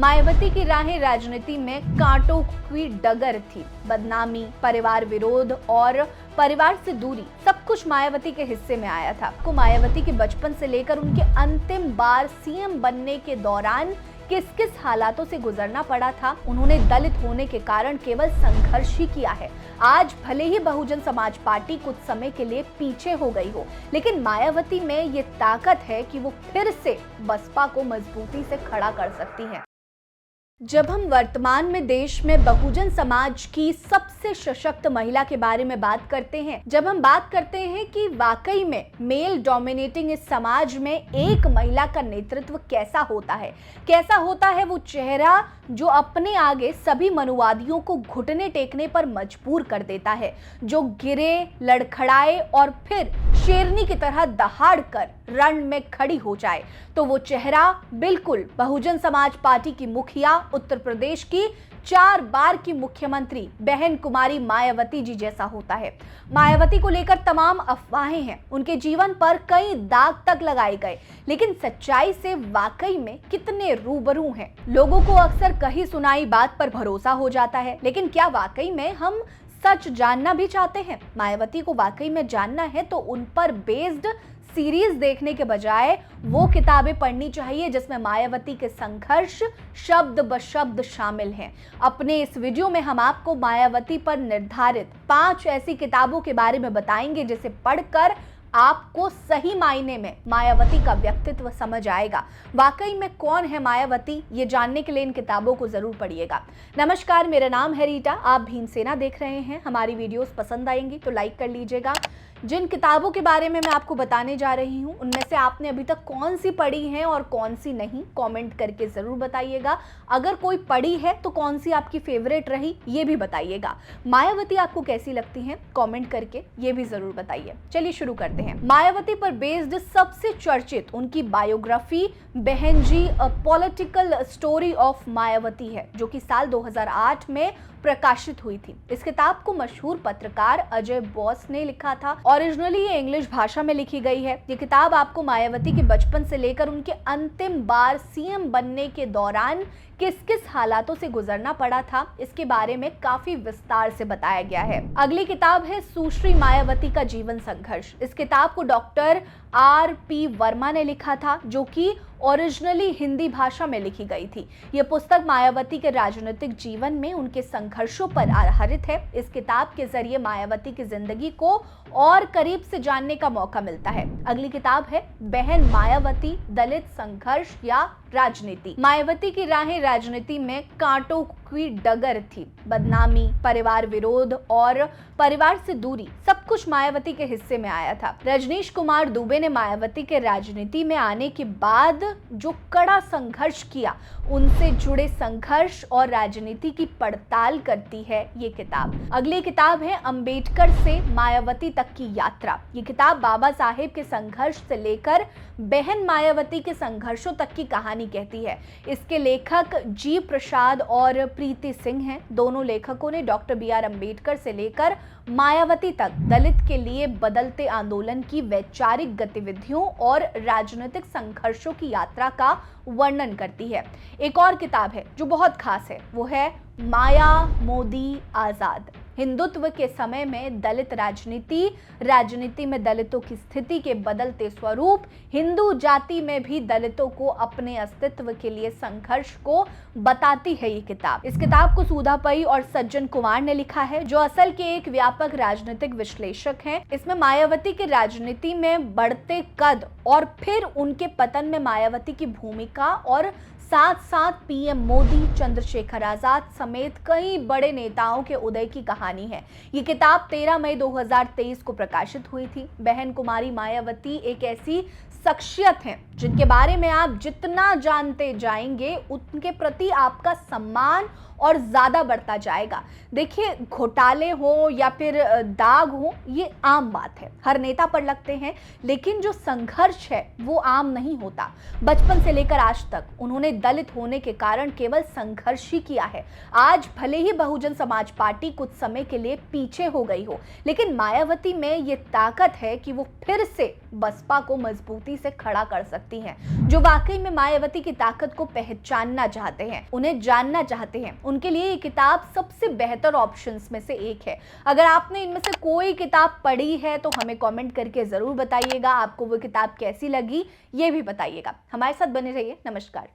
मायावती की राहें राजनीति में कांटों की डगर थी। बदनामी, परिवार विरोध और परिवार से दूरी सब कुछ मायावती के हिस्से में आया था। को मायावती के बचपन से लेकर उनके अंतिम बार सीएम बनने के दौरान किस किस हालातों से गुजरना पड़ा था। उन्होंने दलित होने के कारण केवल संघर्ष ही किया है। आज भले ही बहुजन समाज पार्टी कुछ समय के लिए पीछे हो गई हो, लेकिन मायावती में ये ताकत है कि वो फिर से बसपा को मजबूती से खड़ा कर सकती हैं। जब हम वर्तमान में देश में बहुजन समाज की सबसे सशक्त महिला के बारे में बात करते हैं, जब हम बात करते हैं कि वाकई में मेल डोमिनेटिंग इस समाज में एक महिला का नेतृत्व कैसा होता है वो चेहरा जो अपने आगे सभी मनुवादियों को घुटने टेकने पर मजबूर कर देता है, जो गिरे, लड़खड़ाए और फिर शेरनी की तरह दहाड़ कर रण में खड़ी हो जाए, तो वो चेहरा बिल्कुल बहुजन समाज पार्टी की मुखिया, उत्तर प्रदेश की 4 बार की मुख्यमंत्री बहन कुमारी मायावती जी जैसा होता है। मायावती को लेकर तमाम अफवाहें हैं, उनके जीवन पर कई दाग तक लगाए गए, लेकिन सच्चाई से वाकई में कितने रूबरू हैं। लोगों को अक्सर कही सुनाई बात पर भरोसा हो जाता है, लेकिन क्या वाकई में हम सच जानना भी चाहते हैं? मायावती को वाकई में जानना है तो उन पर बेस्ड सीरीज देखने के बजाय वो किताबें पढ़नी चाहिए जिसमें मायावती के संघर्ष शब्द ब शब्द शामिल हैं। अपने इस वीडियो में हम आपको मायावती पर निर्धारित 5 ऐसी किताबों के बारे में बताएंगे जिसे पढ़कर आपको सही मायने में मायावती का व्यक्तित्व समझ आएगा। वाकई में कौन है मायावती, ये जानने के लिए इन किताबों को जरूर पढ़िएगा। नमस्कार, मेरा नाम है रीटा, आप भीमसेना देख रहे हैं। हमारी वीडियोस पसंद आएंगी तो लाइक कर लीजिएगा। जिन किताबों के बारे में मैं आपको बताने जा रही हूं, उनमें से आपने अभी तक कौन सी पढ़ी है और कौन सी नहीं, कमेंट करके जरूर बताइएगा। अगर कोई पढ़ी है तो कौन सी आपकी फेवरेट रही, ये भी बताइएगा। मायावती आपको कैसी लगती हैं, कमेंट करके ये भी जरूर बताइए। चलिए शुरू करते हैं। मायावती पर बेस्ड सबसे चर्चित उनकी biography Behen ji a political story of Mayawati है, जो कि साल 2008 में प्रकाशित हुई थी। इस किताब को मशहूर पत्रकार अजय बोस ने लिखा था। ओरिजिनली ये इंग्लिश भाषा में लिखी गई है। ये किताब आपको मायावती के बचपन से लेकर उनके अंतिम बार सीएम बनने के दौरान किस किस हालातों से गुजरना पड़ा था, इसके बारे में काफी विस्तार से बताया गया है। अगली किताब है सुश्री मायावती का जीवन संघर्ष। इस किताब को डॉक्टर R.P. वर्मा ने लिखा था, जो कि ओरिजिनली हिंदी भाषा में लिखी गई थी। यह पुस्तक मायावती के राजनीतिक जीवन में उनके संघर्षों पर आधारित है। इस किताब के जरिए मायावती की जिंदगी को और करीब से जानने का मौका मिलता है। अगली किताब है बहन मायावती, दलित संघर्ष या राजनीति। मायावती की राहें राजनीति में कांटों की डगर थी। बदनामी, परिवार विरोध और परिवार से दूरी सब कुछ मायावती के हिस्से में आया था। रजनीश कुमार दुबे ने मायावती के राजनीति में आने के बाद जो कड़ा संघर्ष किया, उनसे जुड़े संघर्ष और राजनीति की पड़ताल करती है ये किताब। अगली किताब है अंबेडकर से मायावती तक की यात्रा। ये किताब बाबा साहेब के संघर्ष से लेकर बहन मायावती के संघर्षों तक की कहानी कहती है। इसके लेखक जी प्रसाद और प्रीति सिंह हैं। दोनों लेखकों ने डॉक्टर B.R. अम्बेडकर से लेकर मायावती तक दलित के लिए बदलते आंदोलन की वैचारिक गतिविधियों और राजनीतिक संघर्षों की यात्रा का वर्णन करती है। एक और किताब है जो बहुत खास है, वो है माया मोदी आजाद। हिंदुत्व के समय में दलित राजनीति में दलितों की स्थिति के बदलते स्वरूप, हिंदू जाति में भी दलितों को अपने अस्तित्व के लिए संघर्ष को बताती है ये किताब। इस किताब को सुधा पई और सज्जन कुमार ने लिखा है, जो असल के एक व्यापक राजनीतिक विश्लेषक हैं। इसमें मायावती के राजनीति में बढ़ते कद और फिर उनके पतन में मायावती की भूमिका और साथ साथ पीएम मोदी, चंद्रशेखर आजाद समेत कई बड़े नेताओं के उदय की कहानी है। ये किताब 13 मई 2023 को प्रकाशित हुई थी। बहन कुमारी मायावती एक ऐसी शख्सियत हैं जिनके बारे में आप जितना जानते जाएंगे उनके प्रति आपका सम्मान और ज्यादा बढ़ता जाएगा। देखिए, घोटाले हो या फिर दाग हो, ये आम बात है, हर नेता पर लगते हैं, लेकिन जो संघर्ष है वो आम नहीं होता। बचपन से लेकर आज तक उन्होंने दलित होने के कारण केवल संघर्ष ही किया है। आज भले ही बहुजन समाज पार्टी कुछ समय के लिए पीछे हो गई हो, लेकिन मायावती में ये ताकत है कि वो फिर से बसपा को मजबूती मायावती से खड़ा कर सकती हैं। जो वाकई में मायावती की ताकत को पहचानना चाहते हैं, उन्हें जानना चाहते हैं, उनके लिए ये किताब सबसे बेहतर ऑप्शंस में से एक है। अगर आपने इनमें से कोई किताब पढ़ी है तो हमें कमेंट करके जरूर बताइएगा। आपको वो किताब कैसी लगी ये भी बताइएगा। हमारे साथ बने रहिए। नमस्कार।